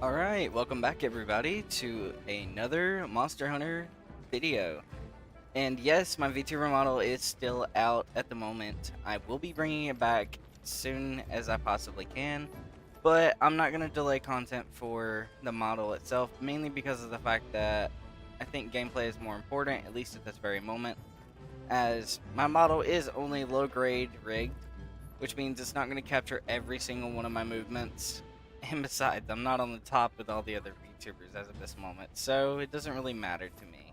Alright, welcome back everybody to another Monster Hunter video. And yes, my VTuber model is still out at the moment. I will be bringing it back as soon as I possibly can, but I'm not going to delay content for the model itself, mainly because of the fact that I think gameplay is more important, at least at this very moment, as my model is only low grade rigged, which means it's not going to capture every single one of my movements. And besides, I'm not on the top with all the other VTubers as of this moment, so it doesn't really matter to me.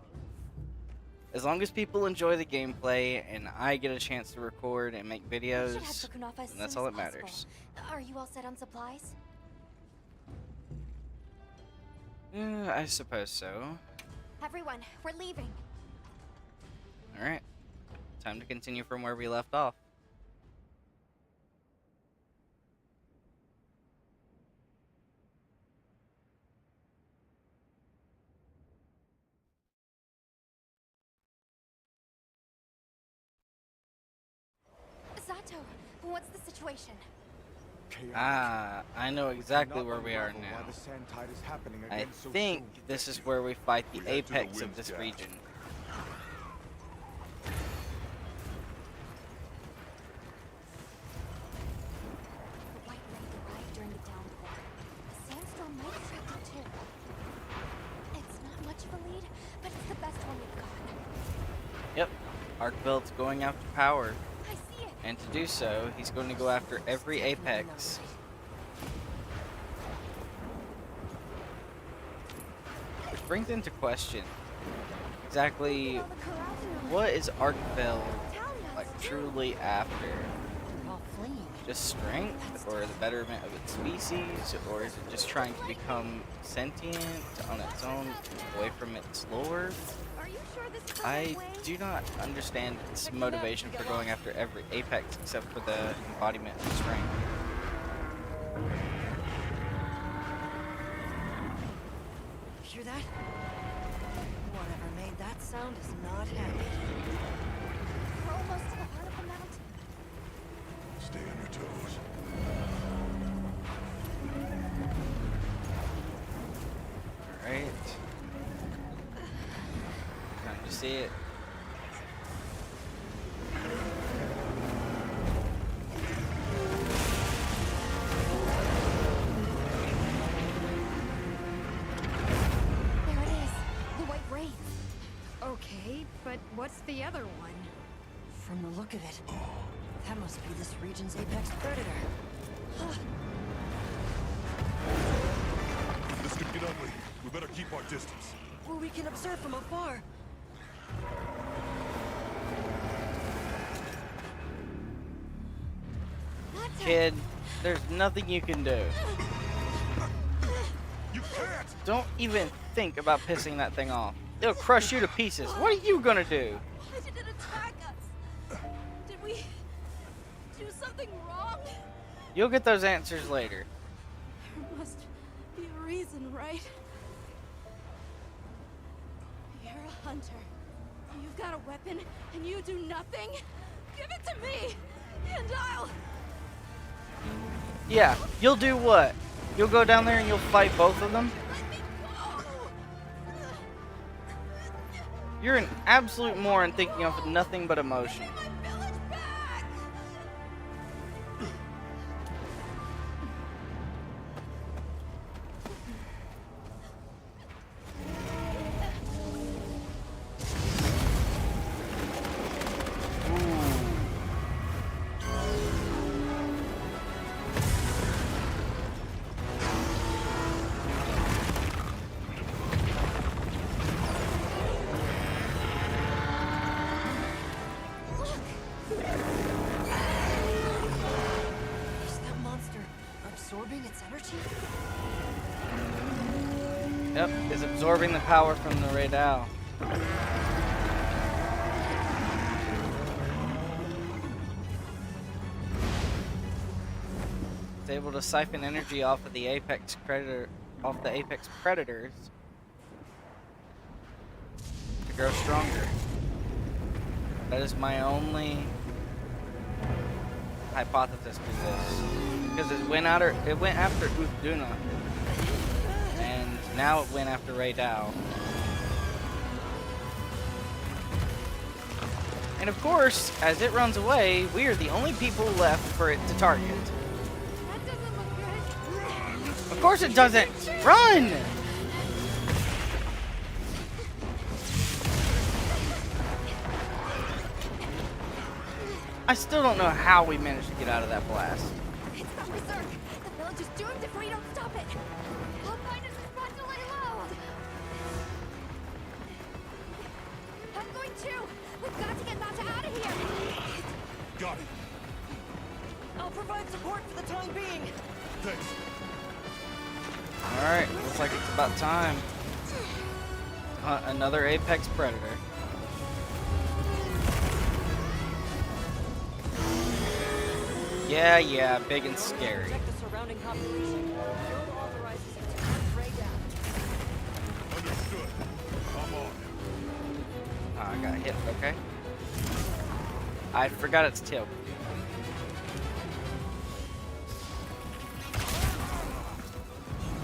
As long as people enjoy the gameplay and I get a chance to record and make videos, then that's all that matters. Are you all set on supplies? I suppose so. Everyone, we're leaving. Alright, time to continue from where we left off. Zato, what's the situation? I know exactly where we are now. I think this is where we fight the apex of this region. The White Raid arrived during the downpour. The sandstorm might affect it too. It's not much of a lead, but it's the best one we've got. Yep, Arcvelt's going after power. I see it. And to do so, he's going to go after every apex. Which brings into question exactly what is Arcveld like truly after? Just strength, or the betterment of its species, or is it just trying to become sentient on its own, away from its lore? Are you sure this is the I right way? do not understand its motivation for going after every apex except for the embodiment of strength. Hear that? Whatever made that sound is not happy. We're almost to the heart of the mountain. Stay on your toes. Alright. Time to see it. There it is. The White Raid. Okay, but what's the other one? From the look of it, that must be this region's apex predator. This could get ugly. We better keep our distance. Where we can observe from afar. Kid, there's nothing you can do. You can't! Don't even think about pissing that thing off. It'll crush you to pieces. What are you gonna do? Why did it attack us? Did we do something wrong? You'll get those answers later. There must be a reason, right? You're a hunter. You've got a weapon, and you do nothing? Give it to me, and I'll... Yeah, you'll do what? You'll go down there and you'll fight both of them? Let me go! You're an absolute moron thinking of nothing but emotion. Give my village back! Is that monster absorbing its energy? Yep, is absorbing the power from the Raidal. It's able to siphon energy off of the apex predators to grow stronger. That is my only hypothesis for this. Because it went after Uthduna. Now it went after Ray Dow. And of course, as it runs away, we are the only people left for it to target. That doesn't look good. Of course it doesn't! Run! I still don't know how we managed to get out of that blast. It's not berserk. The village is doomed if we don't stop it. We'll find us a spot to lay low. I'm going too. We've got to get Nata out of here. Got it. I'll provide support for the time being. Thanks. Alright, looks like it's about time. Hunt another apex predator. Yeah, big and scary. Check the surrounding population. Guild authorizes you to hunt Ray down. Understood. I'm on. Oh, I got hit, okay. I forgot its tail.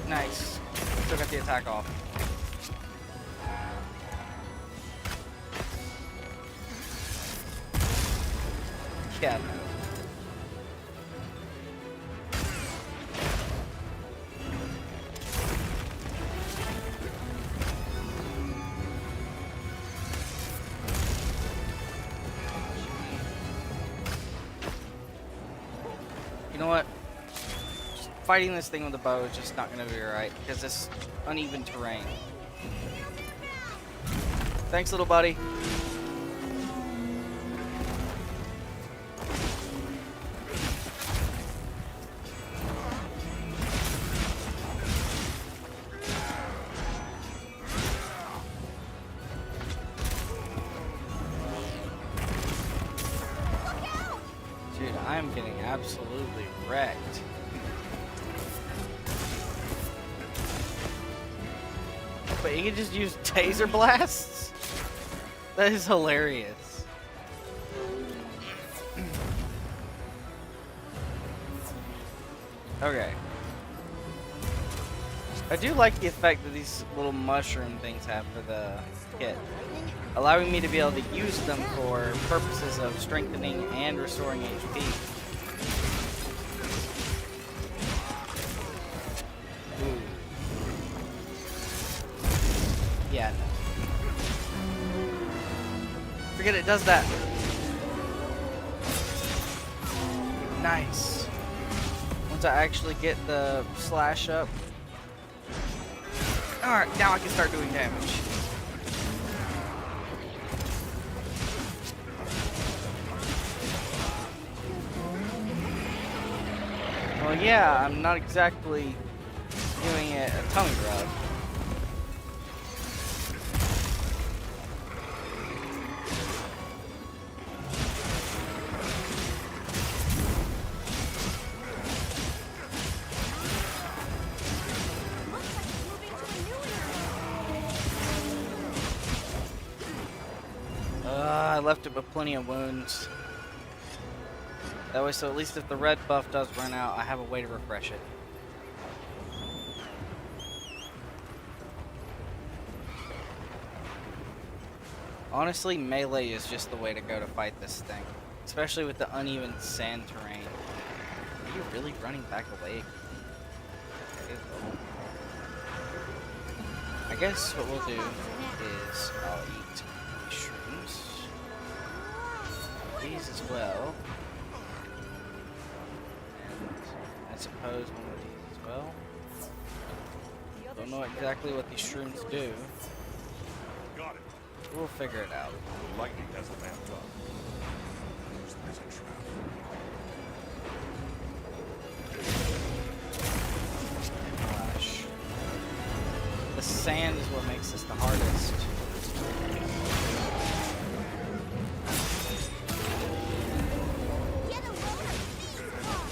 Nice. Still got the attack off. Yeah. You know what? Fighting this thing with a bow is just not going to be right because it's uneven terrain. Thanks, little buddy. Dude, I am getting absolutely wrecked. But you can just use taser blasts? That is hilarious. Okay. I do like the effect that these little mushroom things have for the kit, allowing me to be able to use them for purposes of strengthening and restoring HP. Ooh. Yeah. Forget it does that. Nice. Once I actually get the slash up. Alright, now I can start doing damage. Well, yeah, I'm not exactly giving it a tummy rub. I left it with plenty of wounds. That way, so at least if the red buff does run out, I have a way to refresh it. Honestly, melee is just the way to go to fight this thing. Especially with the uneven sand terrain. Are you really running back away? I guess what we'll do is I'll eat mushrooms. These as well. And I suppose one of these as well. Don't know exactly what these shrooms do. Got it. We'll figure it out. The lightning has the map up. There's a trap. Gosh. The sand is what makes this the hardest. Get a load of these off.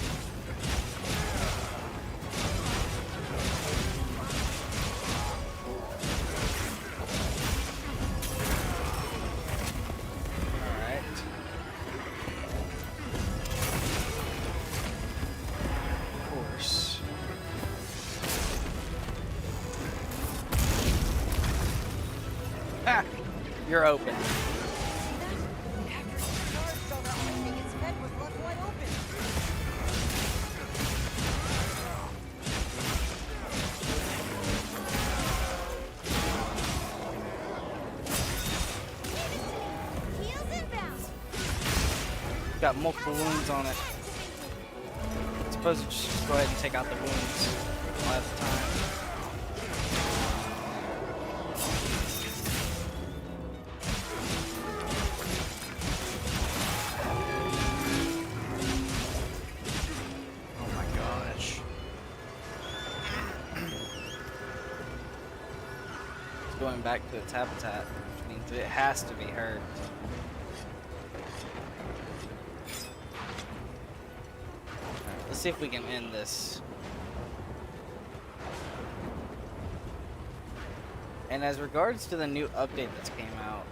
Alright. Of course. You're open. After he charged all that lightning, its head was left wide open. Heels inbound. Got multiple wounds on it. I suppose we should just go ahead and take out the wounds one at a time. Oh my gosh. It's going back to its habitat, which means it has to be hurt. Alright, let's see if we can end this. And as regards to the new update that's came out,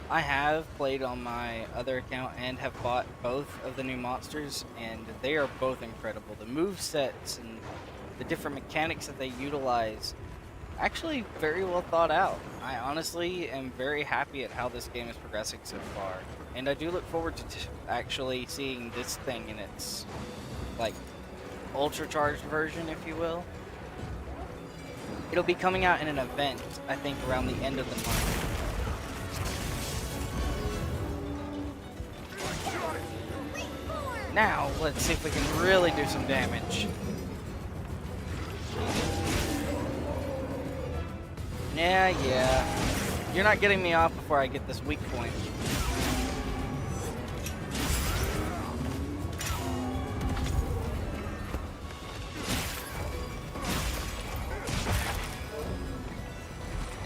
I have played on my other account and have bought both of the new monsters, and they are both incredible. The move sets and the different mechanics that they utilize, actually very well thought out. I honestly am very happy at how this game is progressing so far, and I do look forward to actually seeing this thing in its like ultra charged version, if you will. It'll be coming out in an event, I think, around the end of the month. Now, let's see if we can really do some damage. Yeah. You're not getting me off before I get this weak point.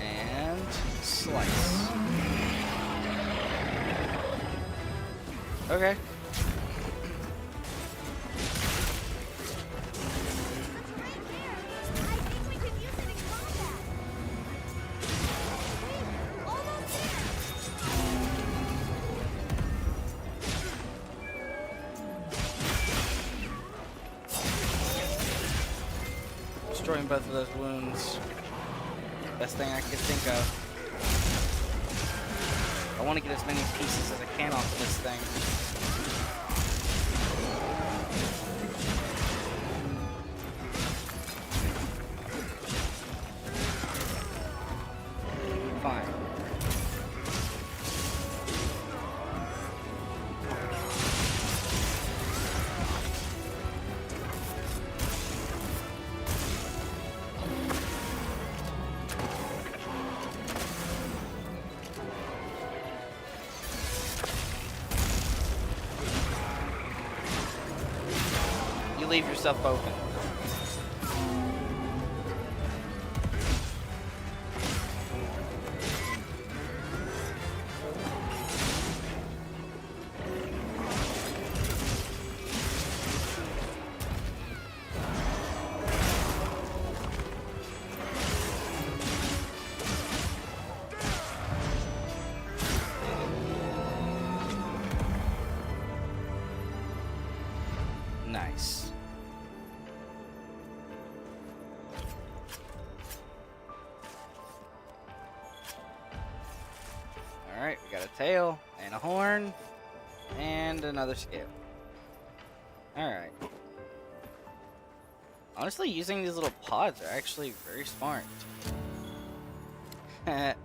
And slice. Okay. Destroying both of those wounds. Best thing I could think of. I want to get as many pieces as I can off of this thing. Fine. You leave yourself open. Nice. Alright, we got a tail, and a horn, and another scale. Alright. Honestly, using these little pods are actually very smart. Get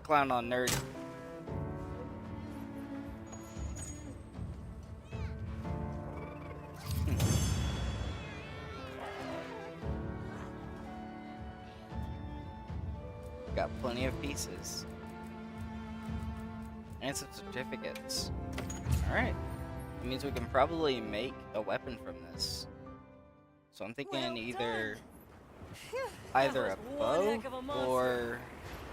clowned on, nerd. Got plenty of pieces. And some certificates. Alright. It means we can probably make a weapon from this. So I'm thinking Well either Phew, either that a was one bow heck of a monster. or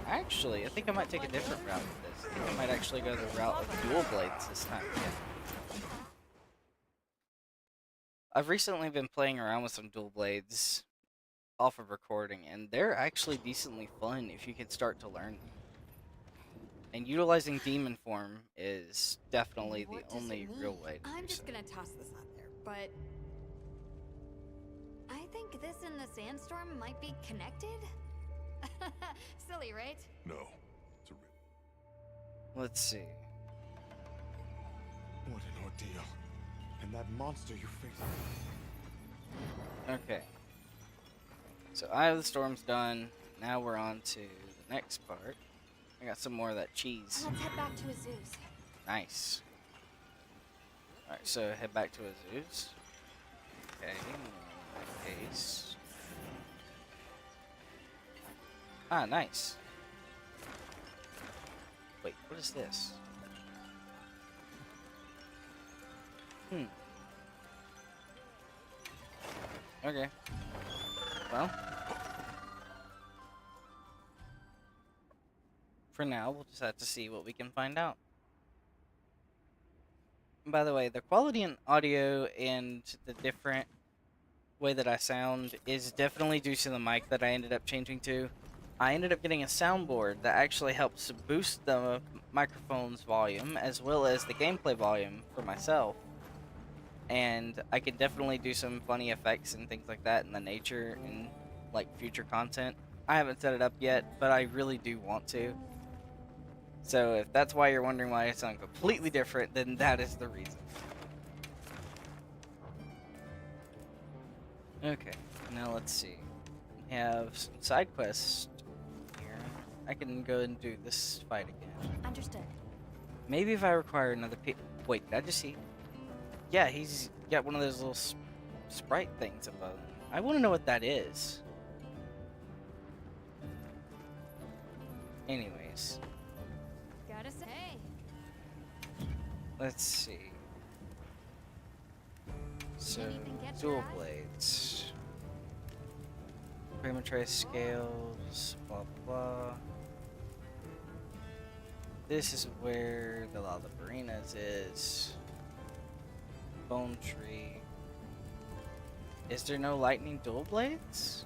actually I think I might take a different route with this. I think I might actually go the route of dual blades this time again. I've recently been playing around with some dual blades off of recording, and they're actually decently fun if you can start to learn them. And utilizing demon form is definitely the What does it only real mean? way to I'm do just so. gonna toss this out there, but I think this and the sandstorm might be connected. Silly, right? No. It's a Let's see. What an ordeal. And that monster you faced. Okay. So Eye of the Storm's done. Now we're on to the next part. I got some more of that cheese. Let's head back to Azu's. Nice. Alright, so head back to Azu's. Okay, in that case. Ah, nice. Wait, what is this? Okay. Well. For now, we'll just have to see what we can find out. And by the way, the quality in audio and the different way that I sound is definitely due to the mic that I ended up changing to. I ended up getting a soundboard that actually helps boost the microphone's volume as well as the gameplay volume for myself. And I can definitely do some funny effects and things like that in the nature and like future content. I haven't set it up yet, but I really do want to. So if that's why you're wondering why I sound completely different, then that is the reason. Okay, now let's see. We have some side quests here. I can go and do this fight again. Understood. Maybe if I require another wait, did I just see? Yeah, he's got one of those little sprite things above him. I want to know what that is. Anyways, Gotta say. let's see. So, Anything catch dual your eye? blades. Prematrace scales, blah blah. This is where the Lalabarinas is. Bone tree. Is there no lightning dual blades?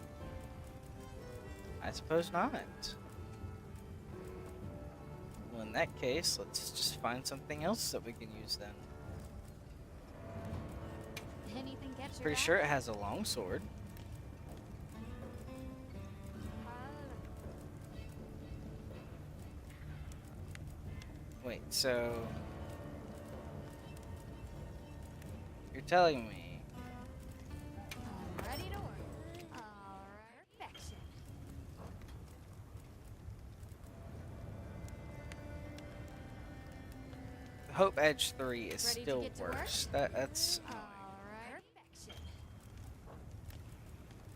I suppose not. Well, in that case, let's just find something else that we can use then. Anything catch your Pretty eye? sure it has a long sword. Wait, so you're telling me I'm ready to work. Alright. Perfection. Hope Edge 3 is Ready to still get to work? worse. That's Alright. Perfection.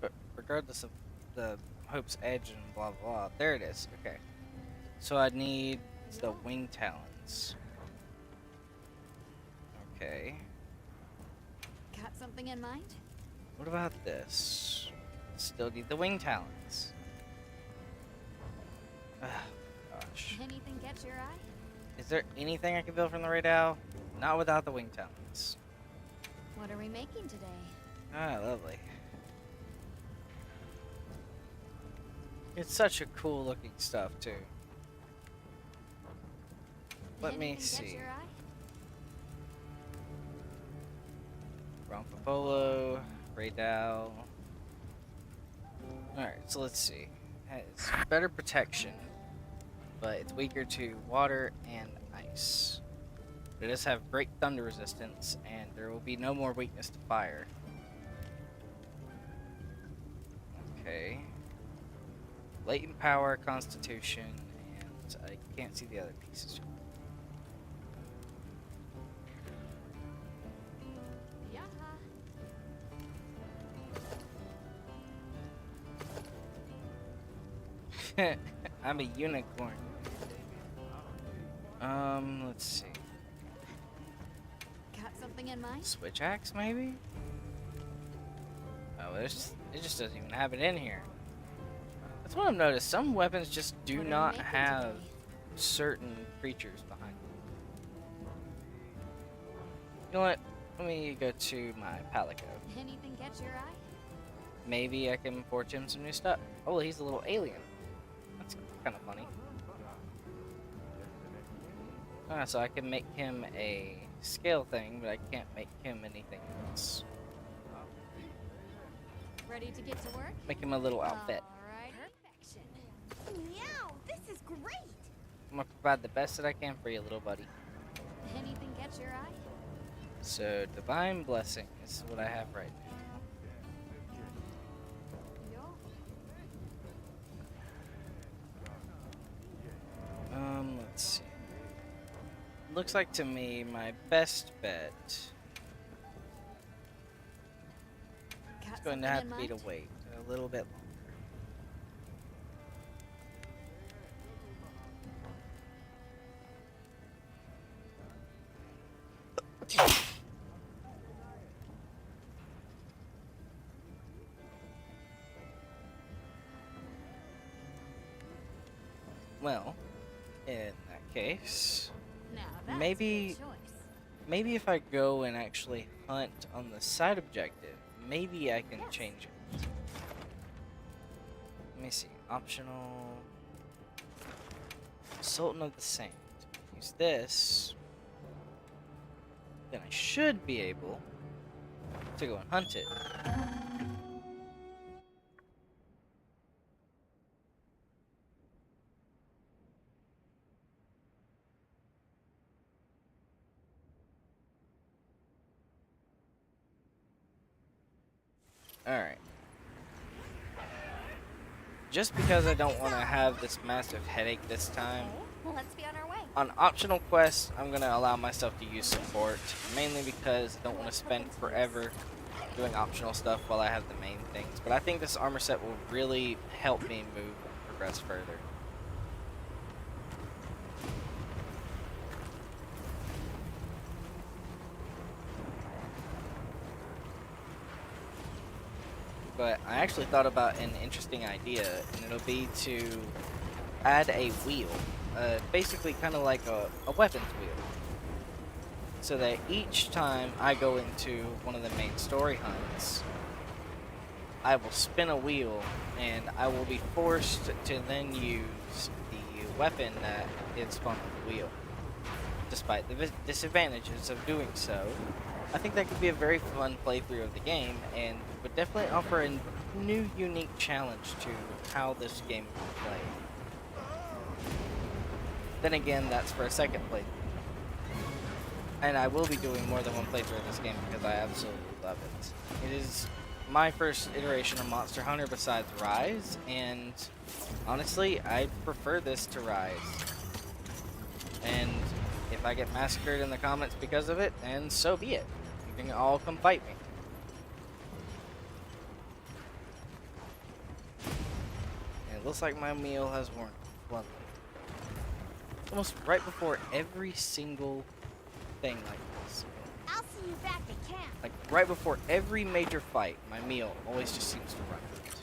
but regardless of the Hope's Edge and blah blah blah. There it is. Okay. So I need the wing talons. Okay. Got something in mind? What about this? Still need the wing talons. Ah, gosh. Anything catch your eye? Is there anything I can build from the radar? Not without the wing talons. What are we making today? Ah, lovely. It's such a cool looking stuff too. Let me Anything catch see. your eye? Rompapolo, Radal. Alright, so let's see. It's better protection, but it's weaker to water and ice. But it does have great thunder resistance, and there will be no more weakness to fire. Okay. Latent power, constitution, and I can't see the other pieces. Yeah. I'm a unicorn. Let's see. Got something in mind? Switch axe, maybe? Oh, it just doesn't even have it in here. That's what I've noticed. Some weapons just do What are we not making have today? certain creatures behind them. You know what? Let me go to my Palico. Anything catch your eye? Maybe I can forge him some new stuff. Oh, he's a little alien. That's kind of funny. Ah, so I can make him a scale thing, but I can't make him anything else. Ready to get to work? Make him a little outfit. Alright. Perfection. Meow, this is great. I'm gonna provide the best that I can for you, little buddy. Anything catch your eye? So, Divine Blessing is what I have right Yo. now. Let's see. Looks like to me my best bet Got is going to something have in to be to mind? wait a little bit longer. Well, in that case, Now that's maybe- a good choice. maybe if I go and actually hunt on the side objective, maybe I can Yes. change it. Let me see. Optional. Sultan of the Sand. Use this. Then I should be able to go and hunt it. Alright. Just because I don't want to have this massive headache this time, Okay, well, let's be on our way. on optional quests, I'm going to allow myself to use support, mainly because I don't want to spend forever doing optional stuff while I have the main things. But I think this armor set will really help me move and progress further. But I actually thought about an interesting idea, and it'll be to add a wheel. Basically kind of like a weapons wheel. So that each time I go into one of the main story hunts, I will spin a wheel, and I will be forced to then use the weapon that is spawned on the wheel. Despite the disadvantages of doing so, I think that could be a very fun playthrough of the game, and would definitely offer a new, unique challenge to how this game will play. Then again, that's for a second playthrough. And I will be doing more than one playthrough of this game because I absolutely love it. It is my first iteration of Monster Hunter besides Rise, and honestly, I prefer this to Rise. And if I get massacred in the comments because of it, then so be it. You can all come fight me. And it looks like my meal has worn off. Almost right before every single thing like this. I'll see you back at camp. Like right before every major fight, my meal always just seems to run out.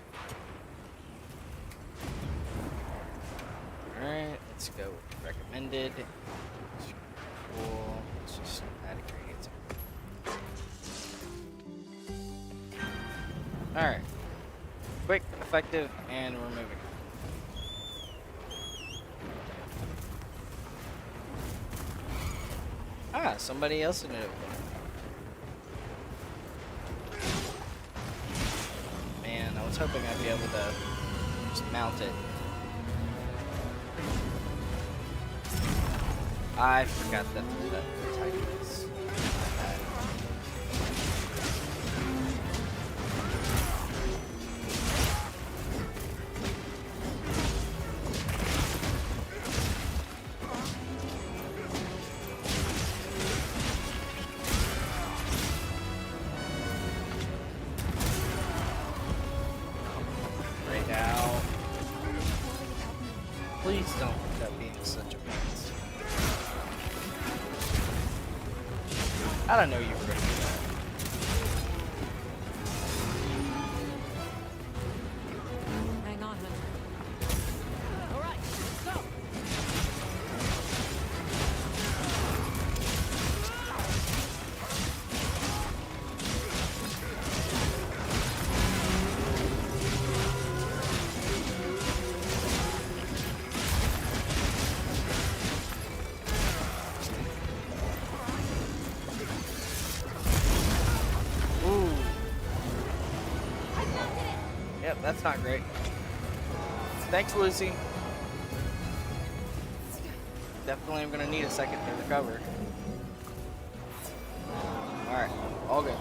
Alright, let's go with recommended. Cool. Let's just add ingredients. Alright. Quick, effective, and we're moving. Ah, somebody else in it. Man, I was hoping I'd be able to just mount it. I forgot that type is. Right now. Please don't end up being such a mess. I don't know you were gonna do that. Hang on, Hunter. All right, let's go. Ooh. Yep, that's not great. Thanks, Lucy. definitely am gonna need a second to recover. Alright, all good.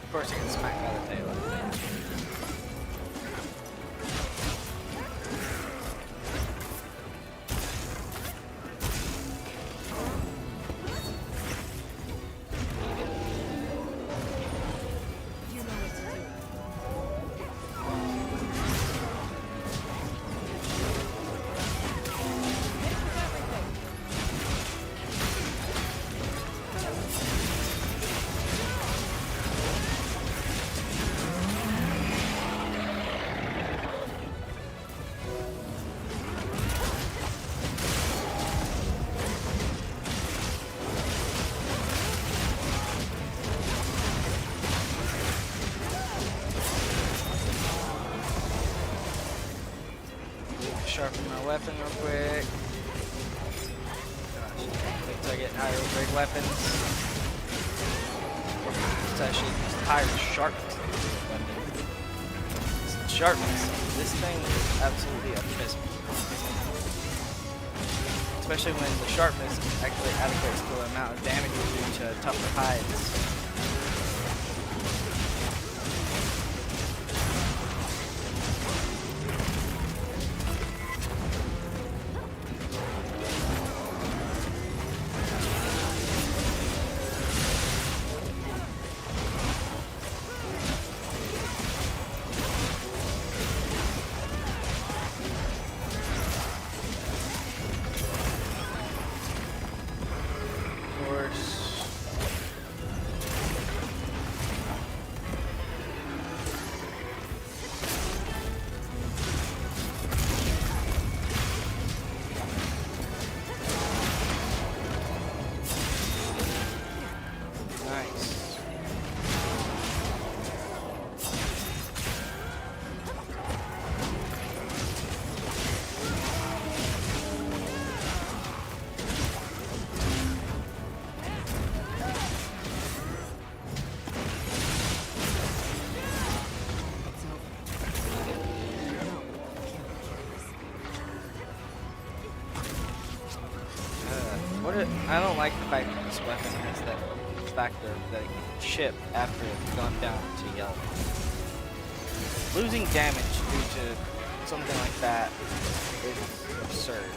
Of course I get smacked by the tail. You know what to do. Sharpen my weapon real quick. Gosh, wait till I get higher grade weapons. It's actually just higher sharpness. Sharpness. This thing is absolutely abysmal. Especially when the sharpness actually adequates to the amount of damage you do to tougher hides. Nice. It's over. No, can't be careless. I don't like the fact that this weapon has that factor that it can chip after it's gone down to yellow. Losing damage due to something like that is absurd.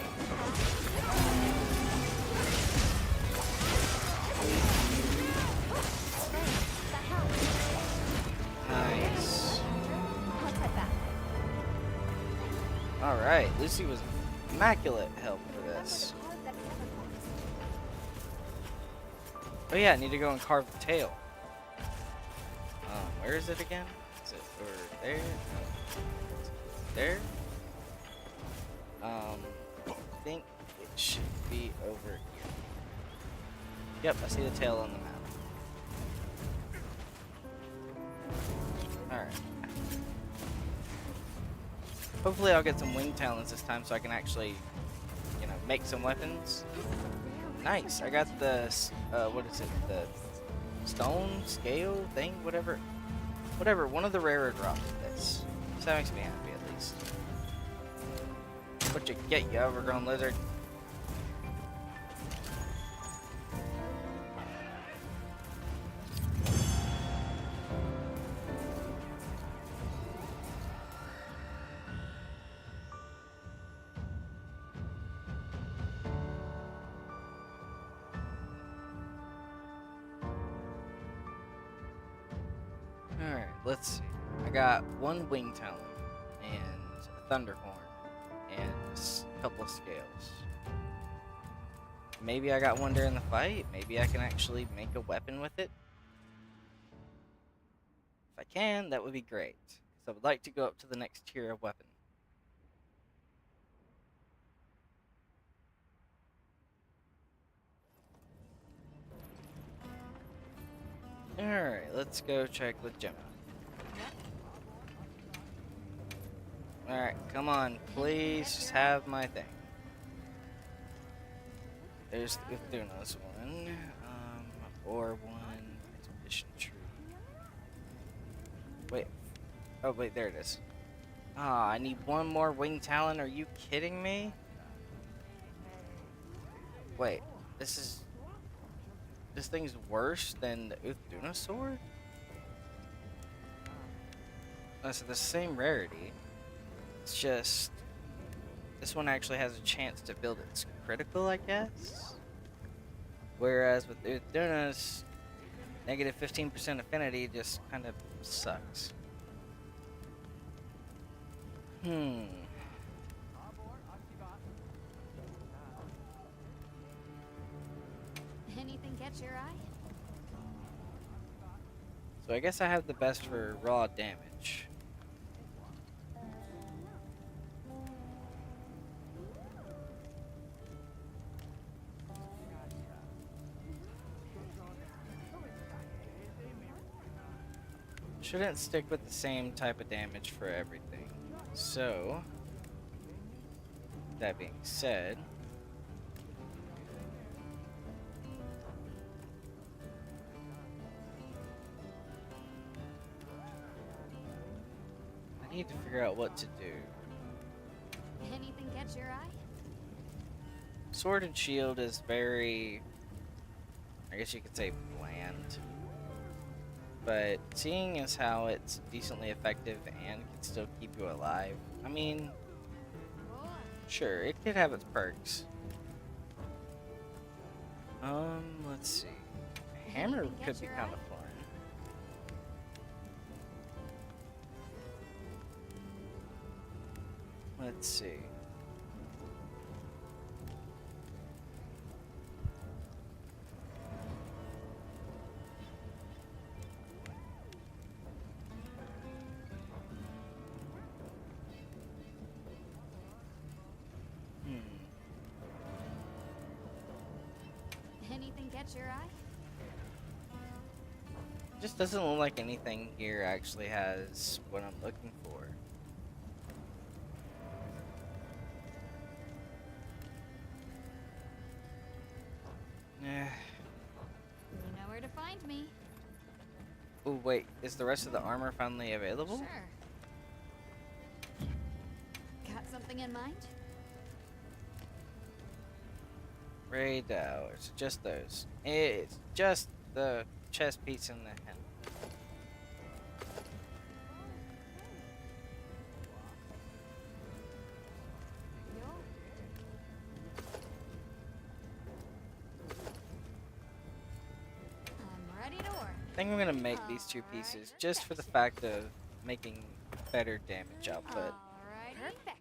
That helps. Nice. Let's head back. Alright, Lucy was immaculate help for this. Oh yeah, I need to go and carve the tail. Where is it again? Is it over there? No. There? I think it should be over here. Yep, I see the tail on the map. Alright. Hopefully I'll get some wing talons this time so I can actually, you know, make some weapons. Nice. I got the what is it? The stone scale thing, whatever. One of the rarer drops of this. So that makes me happy at least. What you get, you overgrown lizard? Alright, let's see. I got one wing talon and a thunderhorn and a couple of scales. Maybe I got one during the fight. Maybe I can actually make a weapon with it. If I can, that would be great. So I would like to go up to the next tier of weapon. Alright, let's go check with Gemma. Alright, come on, please just have my thing. There's the Uthuna's one, or one expedition tree. Wait, oh wait, there it is. Ah, I need one more wing talon, are you kidding me? Wait, this thing's worse than the Uthuna sword? Oh, so the same rarity. It's just this one actually has a chance to build its critical, I guess. Whereas with Uthuna's negative 15% affinity just kind of sucks. Anything catch your eye? So I guess I have the best for raw damage. Shouldn't stick with the same type of damage for everything. So, that being said, I need to figure out what to do. Anything catch your eye? Sword and shield is very, I guess you could say, bland. But seeing as how it's decently effective and can still keep you alive, I mean, sure, it could have its perks. Let's see. Hammer Anything could catch be your kind eye? of fun. Let's see. Anything catch your eye? Just doesn't look like anything here actually has what I'm looking for. Eh. You know where to find me. Oh wait, is the rest of the armor finally available? Sure. Got something in mind? Raid hours, just those. It's just the chest piece and the hem. I'm ready to work. I think I'm gonna make these two pieces just for the fact of making better damage output. Alrighty. Perfection.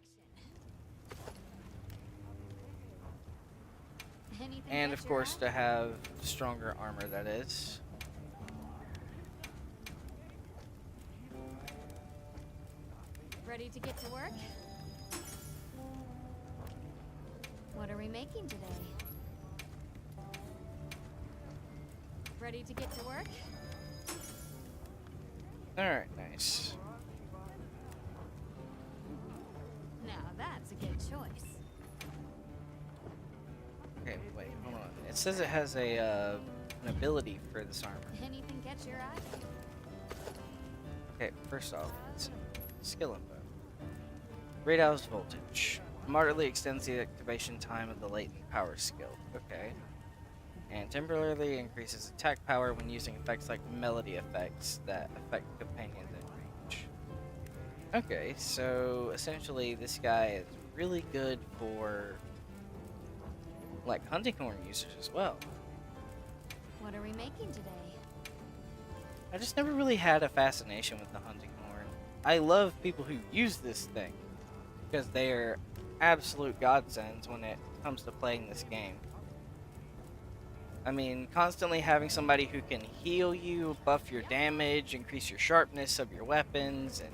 Anything And catch of your course eye? to have stronger armor, that is. Ready to get to work? What are we making today? Ready to get to work? Alright, nice. Now that's a good choice. Okay, wait, hold on. It says it has a an ability for this armor. Anything catch your eye? Okay, first off, let's see. Skill info. Radio's voltage. Moderately extends the activation time of the latent power skill. Okay. And temporarily increases attack power when using effects like melody effects that affect companions in range. Okay, so essentially this guy is really good for like hunting horn users as well. What are we making today? I just never really had a fascination with the hunting horn. I love people who use this thing because they are absolute godsends when it comes to playing this game. I mean, constantly having somebody who can heal you, buff your damage, increase your sharpness of your weapons, and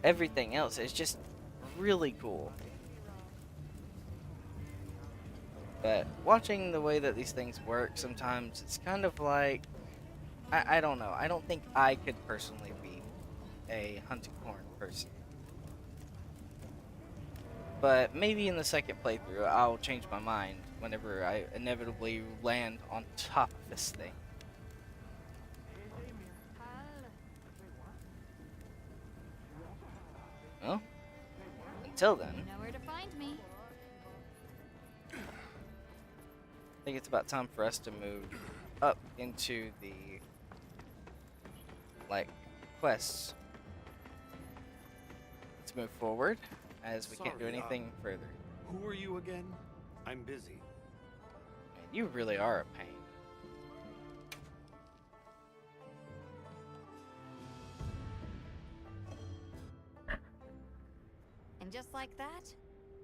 everything else is just really cool. But watching the way that these things work, sometimes it's kind of like, I don't know. I don't think I could personally be a hunting horn person. But maybe in the second playthrough, I'll change my mind whenever I inevitably land on top of this thing. Well, until then. You know where to find me. I think it's about time for us to move up into the, like, quests. Let's move forward, as we can't do Sorry, anything further. Who are you again? I'm busy. Man, you really are a pain. And just like that,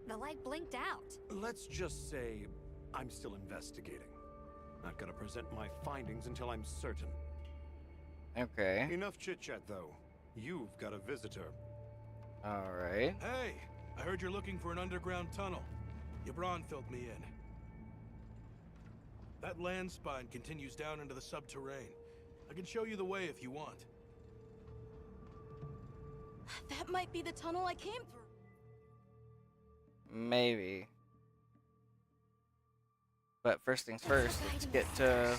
the light blinked out. Let's just say I'm still investigating. Not gonna present my findings until I'm certain. Okay. Enough chit-chat, though. You've got a visitor. Alright. Hey, I heard you're looking for an underground tunnel. Yabron filled me in. That land spine continues down into the subterrane. I can show you the way if you want. That might be the tunnel I came through. Maybe. But first things first, let's get to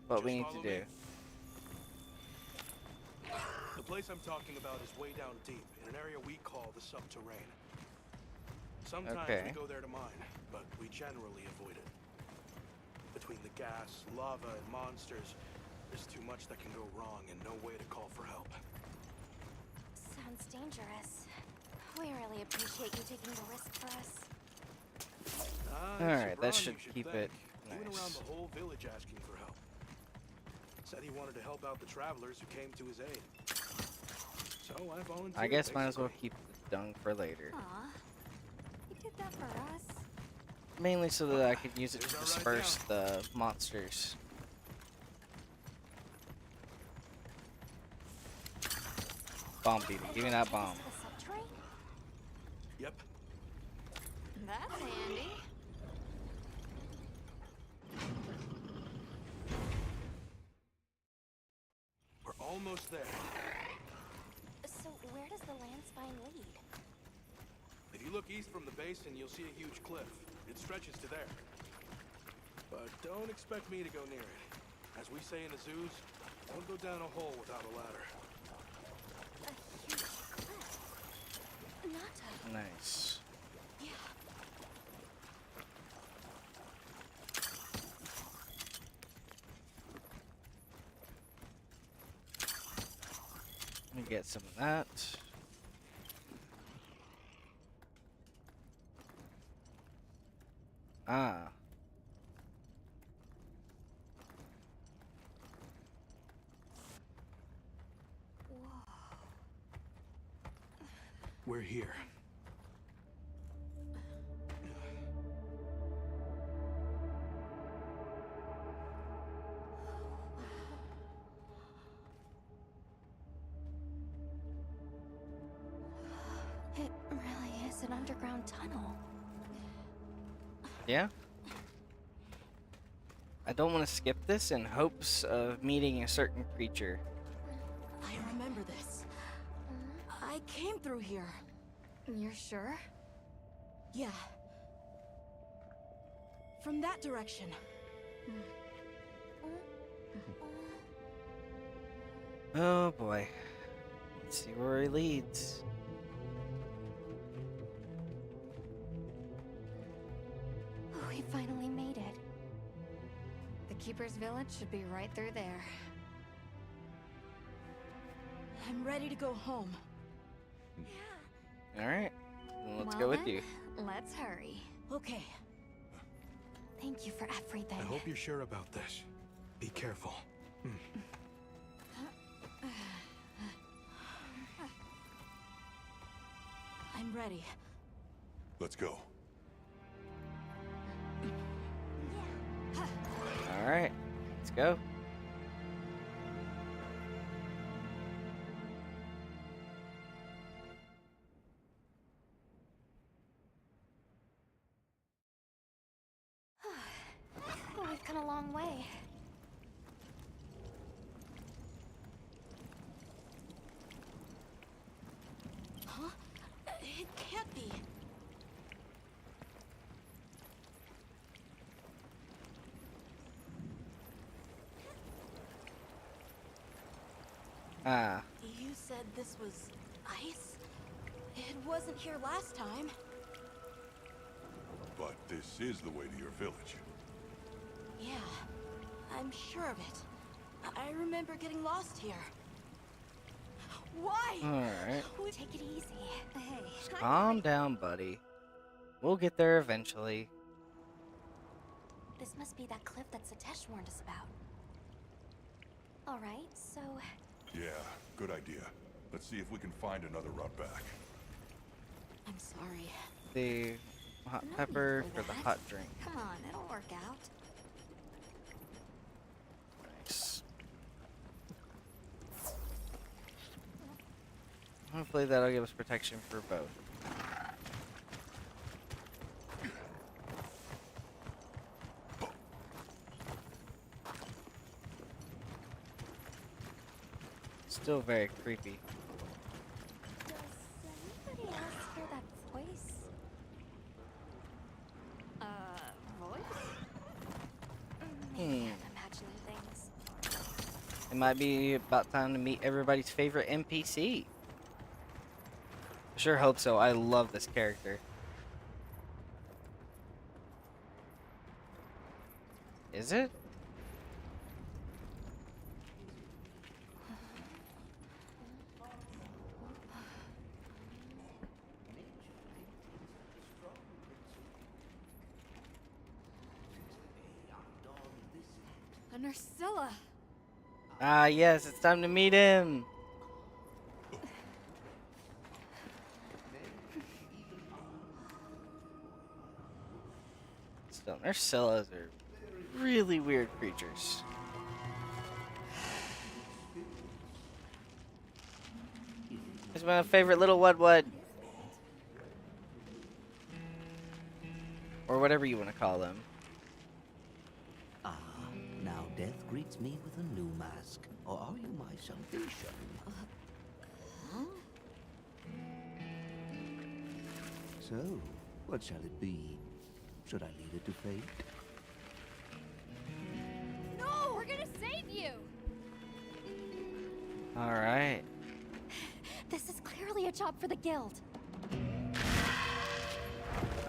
what Just we need to follow do. me. The place I'm talking about is way down deep, in an area we call the subterrane. Sometimes Okay. we go there to mine, but we generally avoid it. Between the gas, lava, and monsters, there's too much that can go wrong and no way to call for help. Sounds dangerous. We really appreciate you taking the risk for us. Alright, that Yabron, should you keep thank. it He went nice. around the whole village asking for help. Said he wanted to help out the travelers who came to his aid. So I volunteered. I guess might as well basically. keep the dung for later. Aw. You did that for us. Mainly so that I could use it to Here's our disperse the monsters. Bomb beater, give me that bomb. The subterrane? Yep. That's handy. We're almost there. So where does the land spine lead? If you look east from the basin, you'll see a huge cliff. It stretches to there. But don't expect me to go near it. As we say in the zoos, don't go down a hole without a ladder. A huge cliff. Not a... Nice. Yeah. Let me get some of that. Ah. We're here. It really is an underground tunnel. Yeah? I don't want to skip this in hopes of meeting a certain creature. I remember this. I came through here. You're sure? Yeah. From that direction. Oh boy. Let's see where he leads. We finally made it. The Keeper's Village should be right through there. I'm ready to go home. Alright. Then let's Well go with then, you. Let's hurry. Okay. Thank you for everything. I hope you're sure about this. Be careful. I'm ready. Let's go. Alright. Let's go. We've come a long way. Huh? It can't be. Ah. You said this was ice? It wasn't here last time. But this is the way to your village. Yeah, I'm sure of it. I remember getting lost here. Why? Alright. Take it easy. Hey. Calm down, buddy. We'll get there eventually. This must be that cliff that Satesh warned us about. Alright, so... Yeah, good idea. Let's see if we can find another route back. I'm sorry. The hot No pepper need for for the that. hot drink. Come on, it'll work out. Nice. Hopefully that'll give us protection for both. Still very creepy. Does anybody else hear that voice? Voice? Maybe Hmm. I'm imagining things. It might be about time to meet everybody's favorite NPC. I sure hope so. I love this character. Is it? A Nursilla. Ah, yes, it's time to meet him. Still, Nursillas are really weird creatures. He's my favorite little Wudwud. Or whatever you want to call them. Ah, now death greets me with a new mask. Or are you my salvation? So, what shall it be? Should I leave it to fate? No, we're gonna save you. Alright. This is clearly a job for the guild.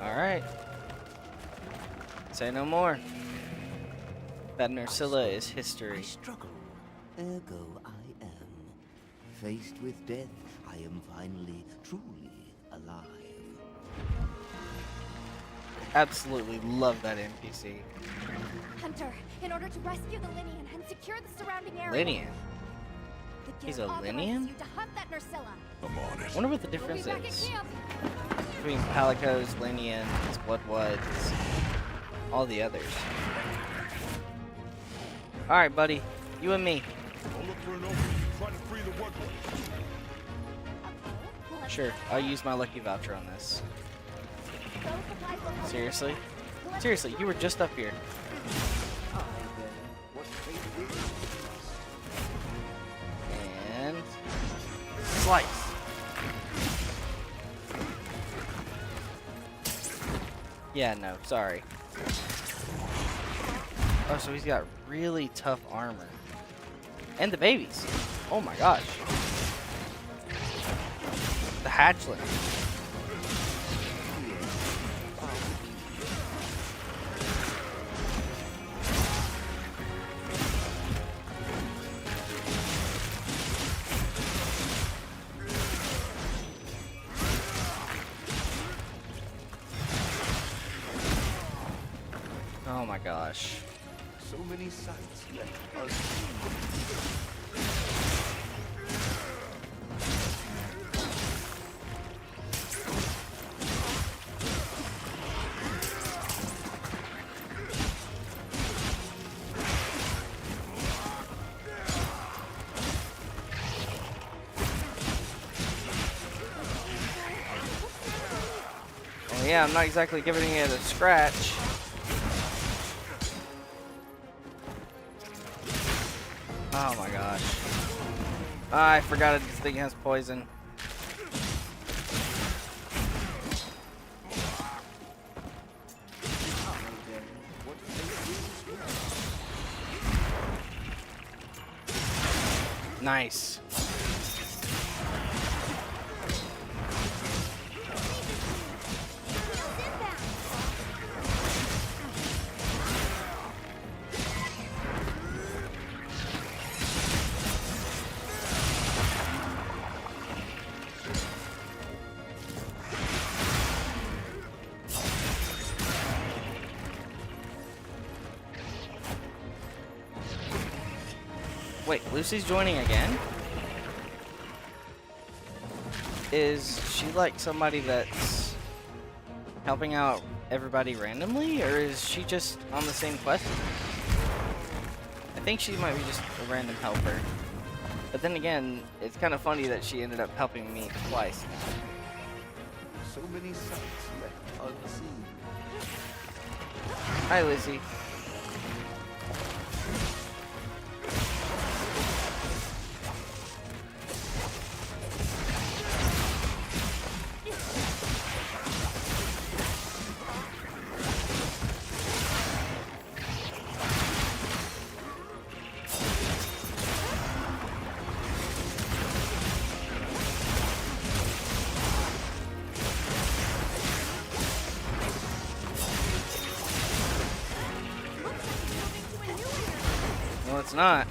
Alright. Say no more. That Nursilla is I history. struggle. Ergo I am. Faced with death, I am finally, truly alive. Absolutely love that NPC. Hunter, in order to rescue the Linian and secure the surrounding area... Linian. The guild He's a authorizes Linian? you to hunt that Nursilla. I'm on it. Wonder what the We'll be difference back at is camp. between Palicos, Linians, Bloodwoods, all the others. Alright, buddy. You and me. Don't look for an opening. Try to free the Woodward. Let's Sure, go. I'll use my lucky voucher on this. Those supplies will help. Seriously? Seriously, you were just up here. And... slice. Yeah, no, sorry. Oh, so he's got really tough armor. And the babies. Oh my gosh. The hatchling. Oh my gosh. So many sights left unseen. Well, yeah, I'm not exactly giving it a scratch. Oh my gosh. I forgot this thing has poison. Nice. Lucy's joining again. Is she like somebody that's helping out everybody randomly, or is she just on the same quest? I think she might be just a random helper. But then again, it's kind of funny that she ended up helping me twice. So many sights left unseen. Hi, Lucy. No, it's not.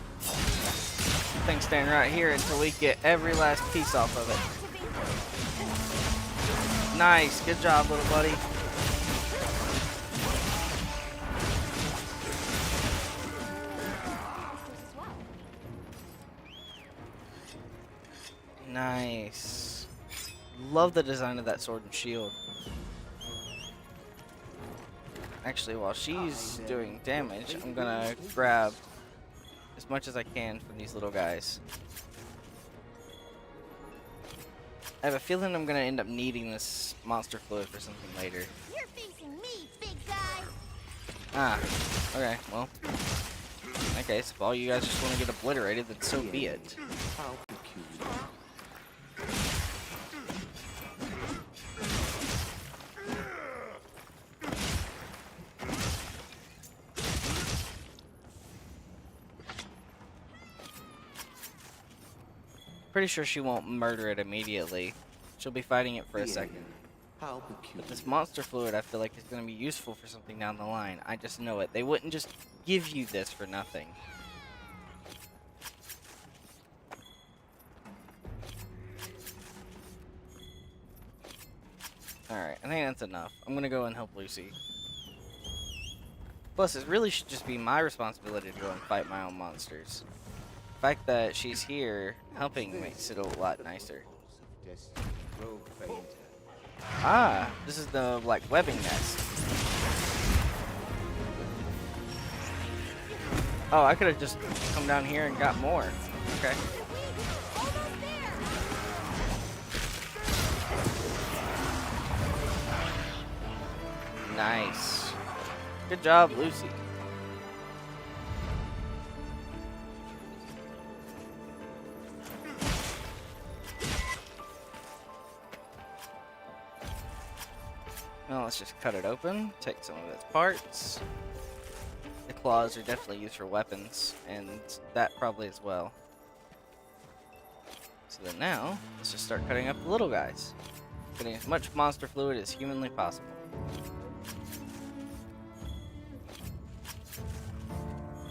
Thing's staying right here until we get every last piece off of it. Nice. Good job, little buddy. Nice. Love the design of that sword and shield. Actually, while she's doing damage, I'm gonna grab as much as I can from these little guys. I have a feeling I'm gonna end up needing this monster fluid for something later. You're facing me, big guy. Ah, okay, well. In that case, if all you guys just want to get obliterated, then so be it. How peculiar. Pretty sure she won't murder it immediately. She'll be fighting it for a second. How peculiar. But this monster fluid, I feel like, is going to be useful for something down the line. I just know it. They wouldn't just give you this for nothing. Alright, I think that's enough. I'm going to go and help Lucy. Plus, it really should just be my responsibility to go and fight my own monsters. The fact that she's here helping makes it a lot nicer. Ah, this is the, like, webbing nest. Oh, I could have just come down here and got more. Okay. Nice. Good job, Lucy. Well, let's just cut it open, take some of its parts. The claws are definitely used for weapons, and that probably as well. So then now, let's just start cutting up the little guys. Getting as much monster fluid as humanly possible.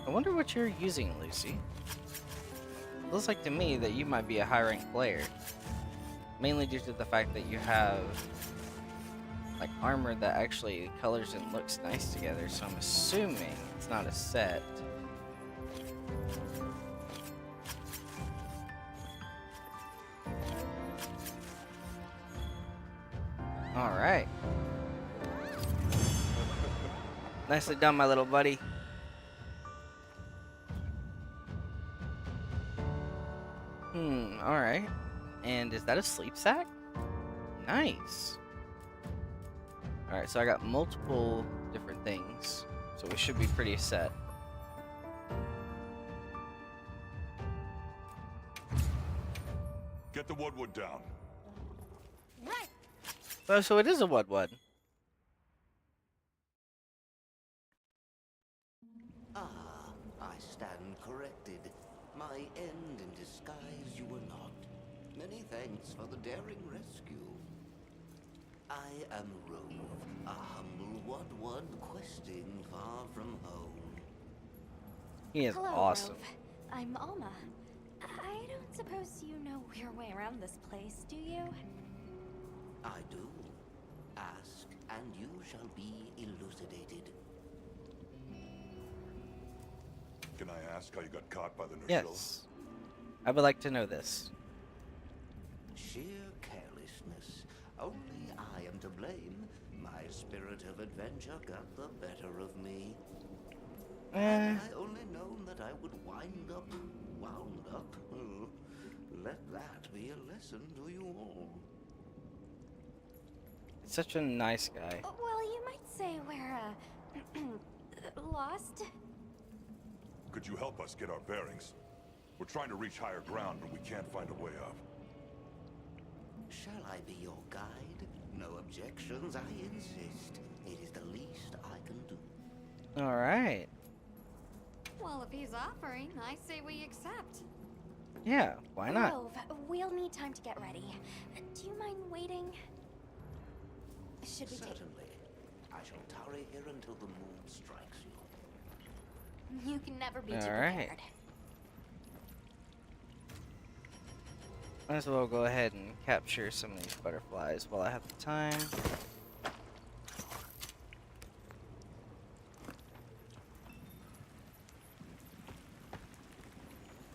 I wonder what you're using, Lucy. Looks like to me that you might be a high-ranked player. Mainly due to the fact that you have like armor that actually colors and looks nice together, so I'm assuming it's not a set. Alright. Nicely done, my little buddy. Alright. And is that a sleep sack? Nice. Alright, so I got multiple different things, so we should be pretty set. Get the woodwood down. Right. Oh, so it is a Woodwood. Ah, I stand corrected. My end in disguise you were not. Many thanks for the daring rescue. I am Rove, a humble Woodward questing far from home. He is Hello, awesome. Rove. I'm Alma. I don't suppose you know your way around this place, do you? I do. Ask, and you shall be elucidated. Can I ask how you got caught by the Nurgle? Yes. I would like to know this. Sheer carelessness. Only I am to blame. My spirit of adventure got the better of me. Had I only known that I would wound up, let that be a lesson to you all. Such a nice guy. Well, you might say we're, lost. Could you help us get our bearings? We're trying to reach higher ground, but we can't find a way up. Shall I be your guide? No objections, I insist. It is the least I can do. Alright. Well, if he's offering, I say we accept. Yeah, why not? Grove, we'll need time to get ready. Do you mind waiting? Should we take... Certainly. I shall tarry here until the moon strikes you. You can never be too Alright. prepared. Might as well go ahead and capture some of these butterflies while I have the time.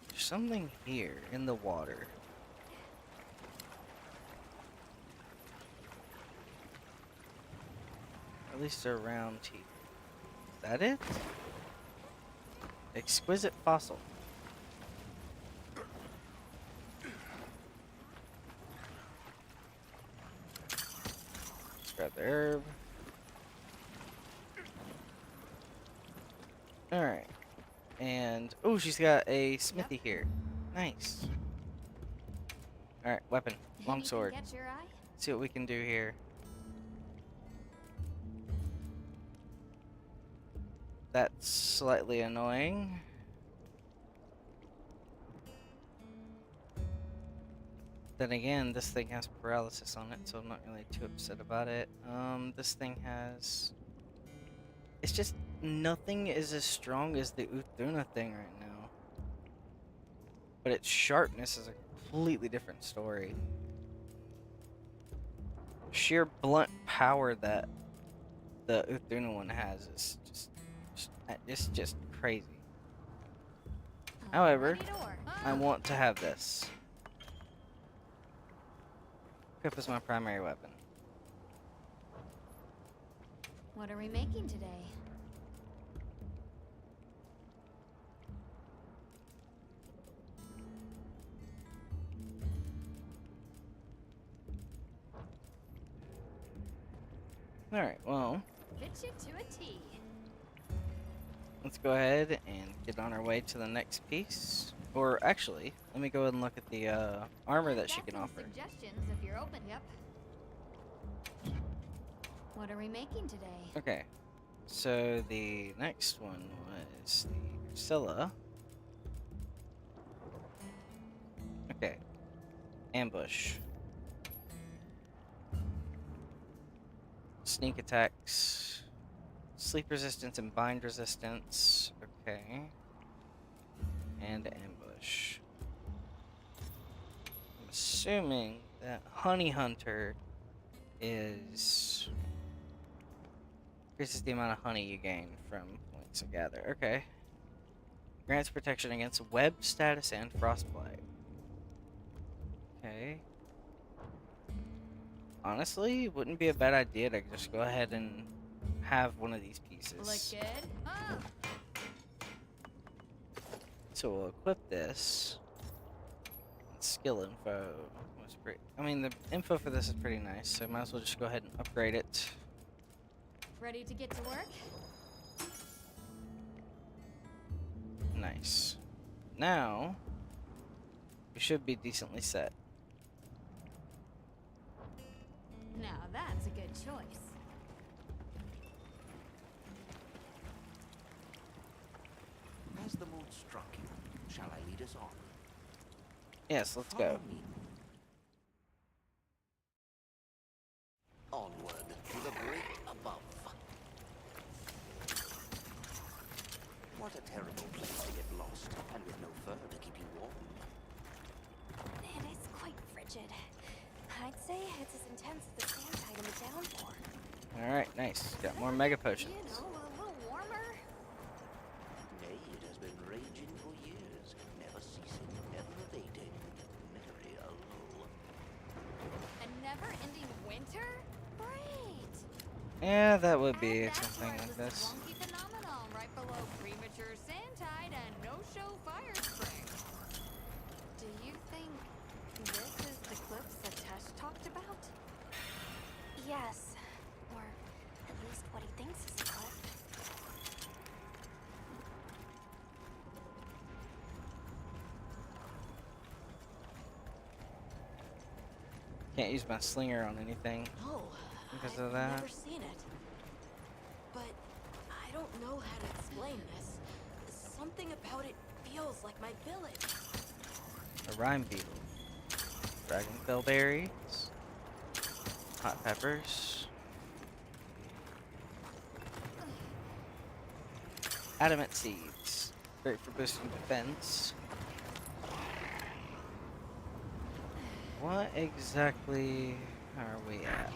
There's something here in the water. At least around here. Is that it? Exquisite fossil. Let's grab the herb. Alright. And, oh, she's got a smithy here. Nice. Alright, weapon. Longsword. Anything catch your eye? See what we can do here. That's slightly annoying. Then again, this thing has paralysis on it, so I'm not really too upset about it. This thing has... It's just nothing is as strong as the Uthuna thing right now. But its sharpness is a completely different story. Sheer blunt power that the Uthuna one has is just crazy. However, Ready to work. I want to have this. Equip as my primary weapon. What are we making today? Alright, well, Fit you to a T. let's go ahead and get on our way to the next piece. Or actually, let me go ahead and look at the armor that she Got can some offer. Suggestions if you're open. Yep. What are we making today? Okay, so the next one was the Priscilla. Okay, ambush. Sneak attacks. Sleep resistance and bind resistance. Okay. And ambush. I'm assuming that Honey Hunter is... increases the amount of honey you gain from points you gather. Okay. Grants protection against web status and frostbite. Okay. Honestly, it wouldn't be a bad idea to just go ahead and have one of these pieces. Look good. Oh, So we'll equip this. Skill info was pretty. I mean, the info for this is pretty nice, so might as well just go ahead and upgrade it. ready to get to work? Nice. Now, we should be decently set. Now that's a good choice. Has the mood struck you? Shall I lead us on? Yes, let's Follow go. me. Onward to the great above. What a terrible place to get lost, and with no fur to keep you warm. It is quite frigid. I'd say it's as intense as the sand tide in the downpour. Alright, nice. Got more mega You potions. know, a little warmer. Nay, it has been raging for years, never ceasing, never abating. Yeah, that would be And that's something why like this this. wonky phenomenon right below premature sand tide and no-show fire spring. Do you think this is the cliffs that Tesh talked about? Yes. Or at least what he thinks is a cliff. Can't use my slinger on anything. No, Because I've of that? never seen it. But I don't know how to explain this. Something about it feels like my village. A rime beetle. Dragonfell berries. Hot peppers. Adamant seeds. Great for boosting defense. What exactly are we at?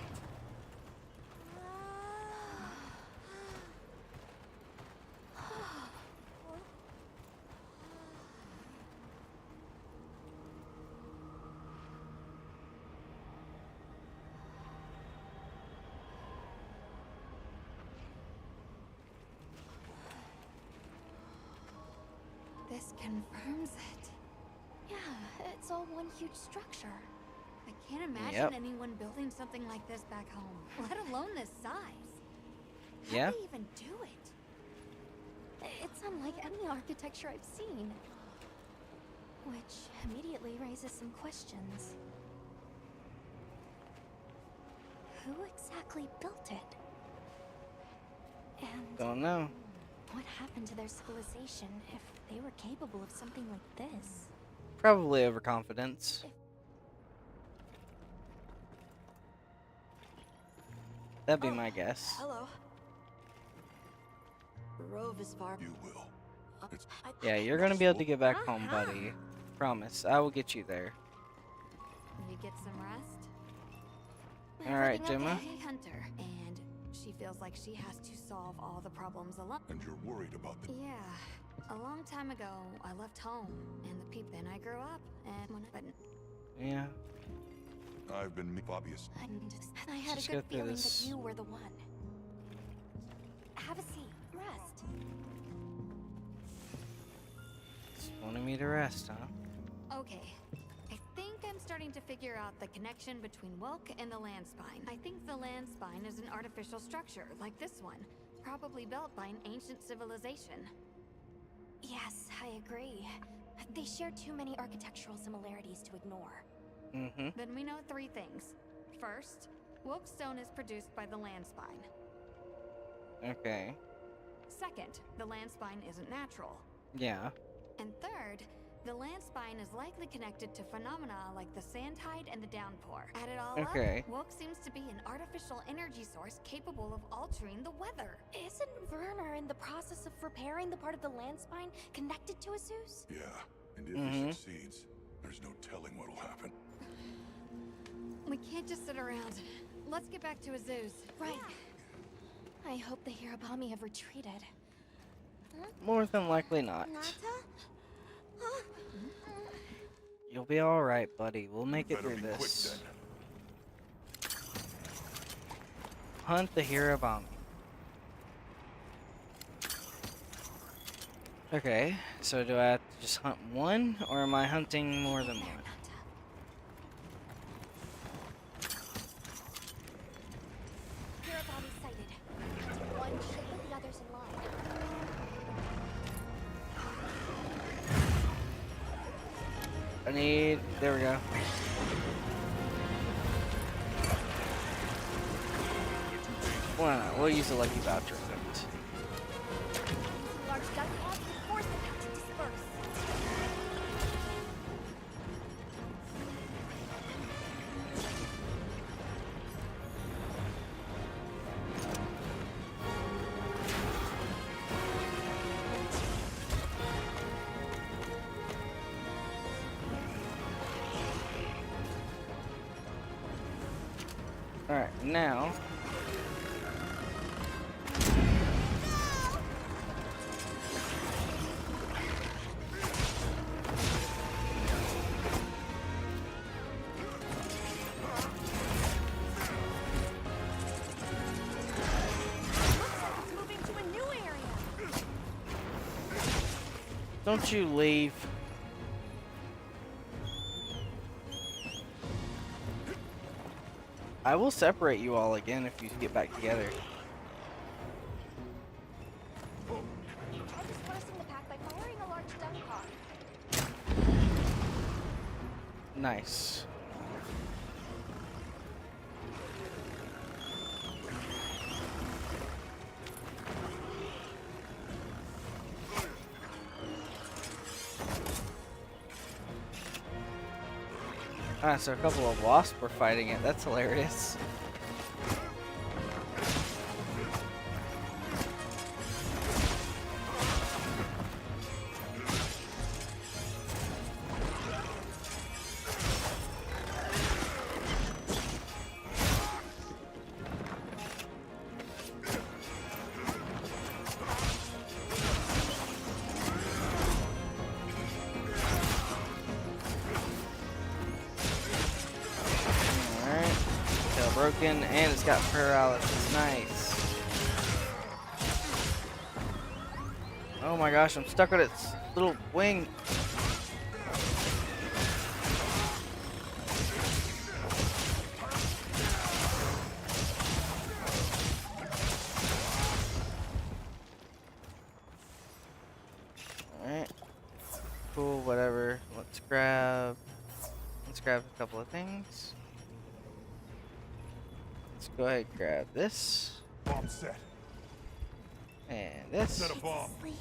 This confirms it. Yeah, it's all one huge structure. I can't imagine Yep. anyone building something like this back home, let alone this size. How'd Yeah. they even do it? It's unlike any architecture I've seen. Which immediately raises some questions. Who exactly built it? And Don't know. what happened to their civilization if they were capable of something like this? Probably overconfidence. That'd be Oh, my guess. Hello. Rove is far. You will. It's Yeah, you're gonna be able to get back home, Uh-huh. buddy. Promise. I will get you there. You get some rest? Alright, Everything Gemma. okay? Hey, Hunter. And she feels like she has to solve all the problems alone. and you're worried about the Yeah. A long time ago, I left home, and the people. Then I grew up, but Yeah. I've been obvious. And I had Just a go good through feeling this. that you were the one. Have a seat. Rest. Just wanted me to rest, huh? okay. I think I'm starting to figure out the connection between Wilk and the land spine. I think the land spine is an artificial structure, like this one, probably built by an ancient civilization. Yes, I agree. They share too many architectural similarities to ignore. Mm-hmm. Then we know three things. First, Wilk stone is produced by the land spine. Okay. Second, the land spine isn't natural. Yeah. And third, the land spine is likely connected to phenomena like the sand tide and the downpour. Add it all Okay. up, Wilk seems to be an artificial energy source capable of altering the weather. Isn't Werner in the process of repairing the part of the land spine connected to Azus? Yeah, and if Mhm. he succeeds, there's no telling what'll happen. We can't just sit around. Let's get back to Azus. Right. I hope the Hirabami have retreated. More than likely not. Nata? You'll be alright, buddy. We'll make it Better through be quick this. then. Hunt the Hirabami. Okay, so do I have to just hunt one, or am I hunting more than There, one? Nata. Hirabami sighted. Hunting one should put the others in line. There we go. Why not? We'll use a lucky voucher effect. Large gun pods will force the pack to disperse. Alright, now. Don't you leave. I will separate you all again if you get back together. I just want to sing the pack by firing a large dump car. Nice. Ah, so a couple of wasps were fighting it. That's hilarious. Broken, and it's got paralysis. Nice. Oh my gosh, I'm stuck with its little wing. Alright. Cool, whatever. Let's grab a couple of things. Let's go ahead and grab this. Bomb set. And this. Set a bomb. Sleep.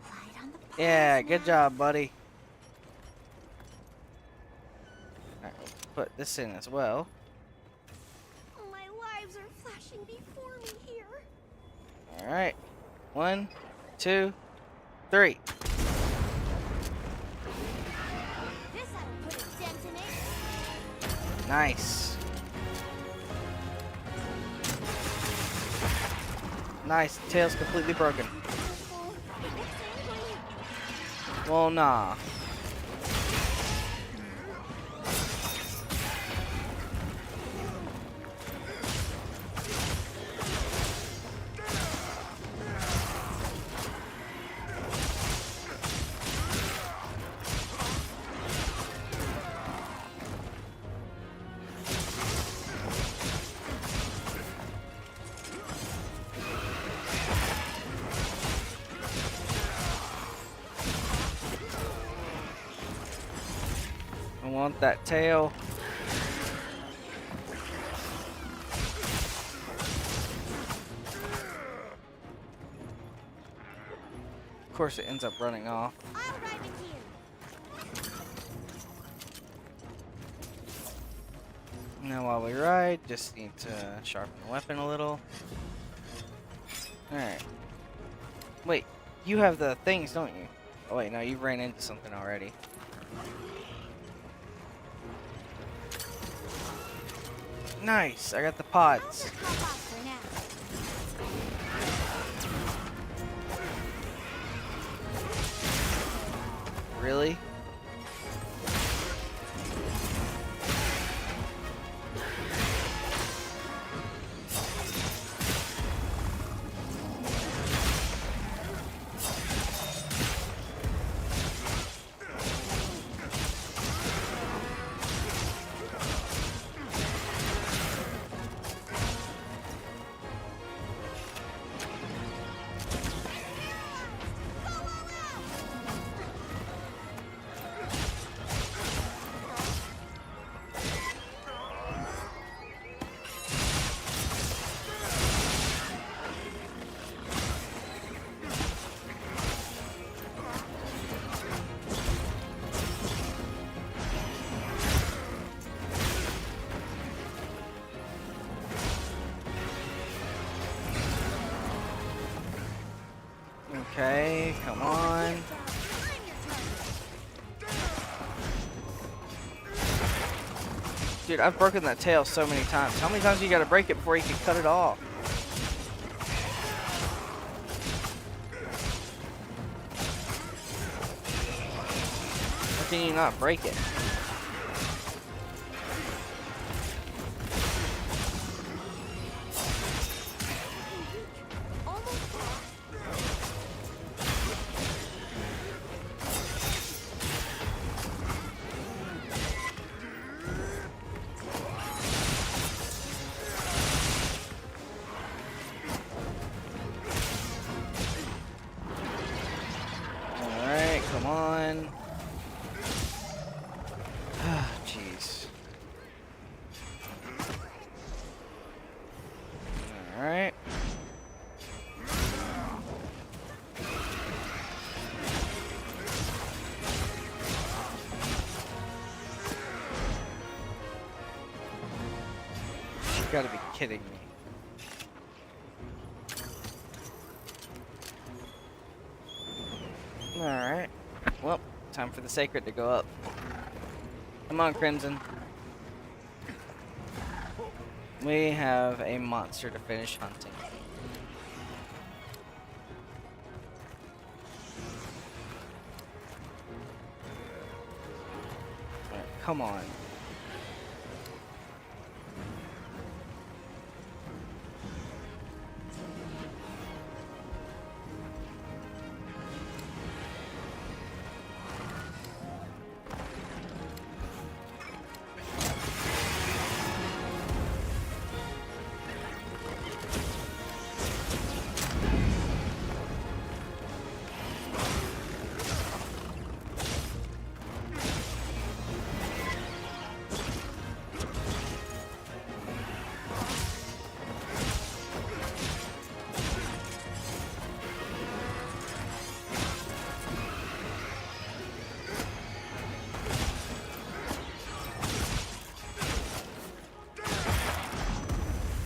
Right on the Yeah, pause good now. job, buddy. Alright, let's put this in as well. My lives are flashing before me here. Alright. 1, 2, 3. This ought to put a dent in it. Nice. Nice. Tail's completely broken. Well, nah. I want that tail. Of course, it ends up running off. I'll ride with you. Now, while we ride, just need to sharpen the weapon a little. Alright. Wait, you have the things, don't you? Oh, wait, no, you ran into something already. Nice, I got the I'll pods. just hop off for now. Really? Okay, come on. Dude, I've broken that tail so many times. How many times you gotta break it before you can cut it off? How can you not break it? kidding me? Alright. Well, time for the sacred to go up. Come on, Crimson. We have a monster to finish hunting. Alright, come on.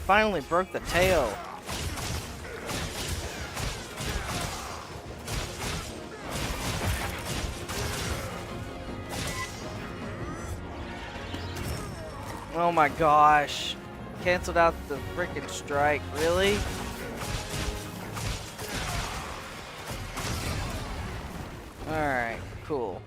Finally broke the tail. Oh my gosh. Canceled out the freaking strike. Really? Alright, cool.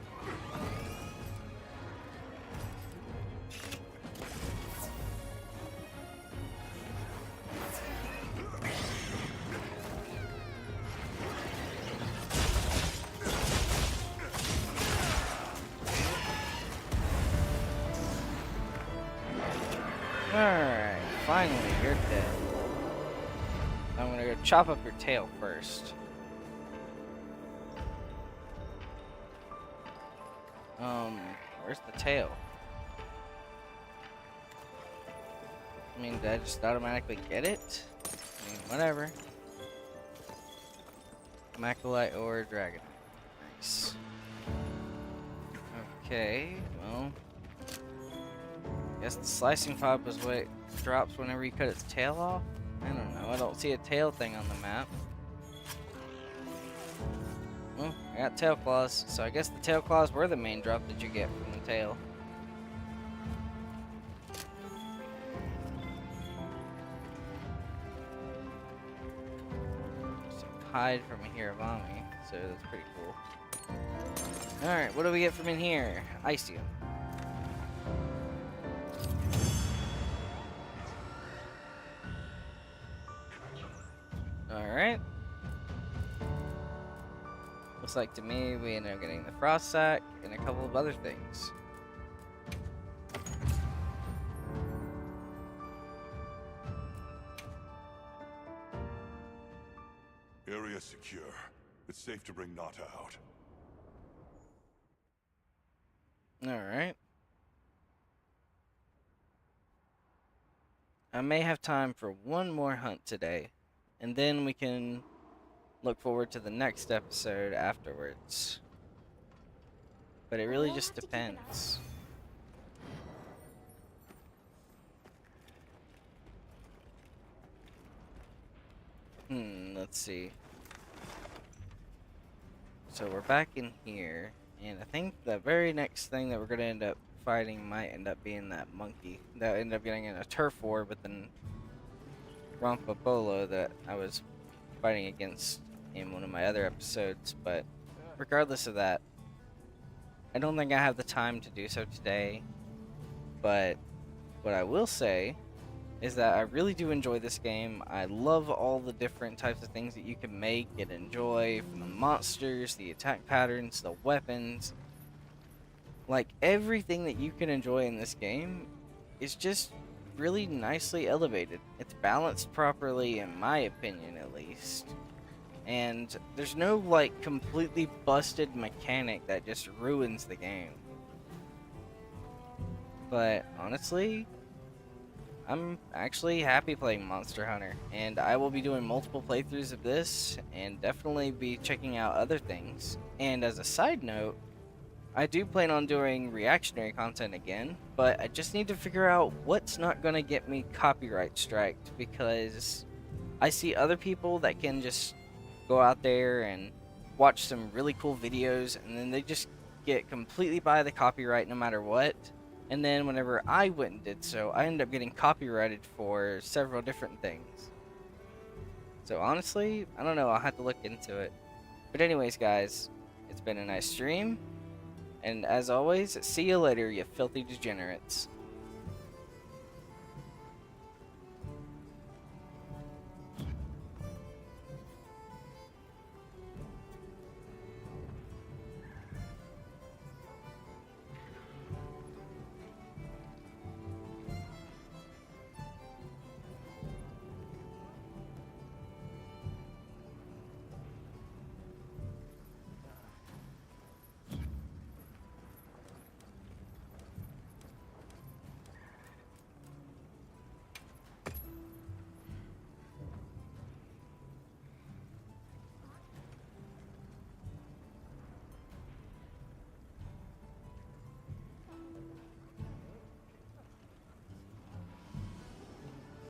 Alright, finally, you're dead. I'm gonna go chop up your tail first. Where's the tail? I mean, did I just automatically get it? I mean, whatever. Macrolite or dragon. Nice. Okay, well. Guess the slicing pod was what it drops whenever you cut its tail off? I don't know. I don't see a tail thing on the map. Well, I got tail claws, so I guess the tail claws were the main drop that you get from the tail. There's a hide from a Hiravami, so that's pretty cool. Alright, what do we get from in here? Icium. Alright. Looks like to me we end up getting the frost sack and a couple of other things. Area secure. It's safe to bring Nata out. Alright. I may have time for one more hunt today, and then we can look forward to the next episode afterwards. But it really We'll just have to keep an eye depends. Let's see. So we're back in here, and I think the very next thing that we're gonna end up fighting might end up being that monkey that ended up getting in a turf war with the Rompabolo that I was fighting against in one of my other episodes. But regardless of that, I don't think I have the time to do so today. But what I will say is that I really do enjoy this game. I love all the different types of things that you can make and enjoy, from the monsters, the attack patterns, the weapons. Like, everything that you can enjoy in this game is just really nicely elevated. It's balanced properly, in my opinion at least. And there's no, like, completely busted mechanic that just ruins the game. But honestly, I'm actually happy playing Monster Hunter, and I will be doing multiple playthroughs of this and definitely be checking out other things. And as a side note, I do plan on doing reactionary content again, but I just need to figure out what's not going to get me copyright striked, because I see other people that can just go out there and watch some really cool videos and then they just get completely by the copyright no matter what. And then whenever I went and did so, I ended up getting copyrighted for several different things. So honestly, I don't know, I'll have to look into it. But anyways, guys, it's been a nice stream. And as always, see you later, you filthy degenerates.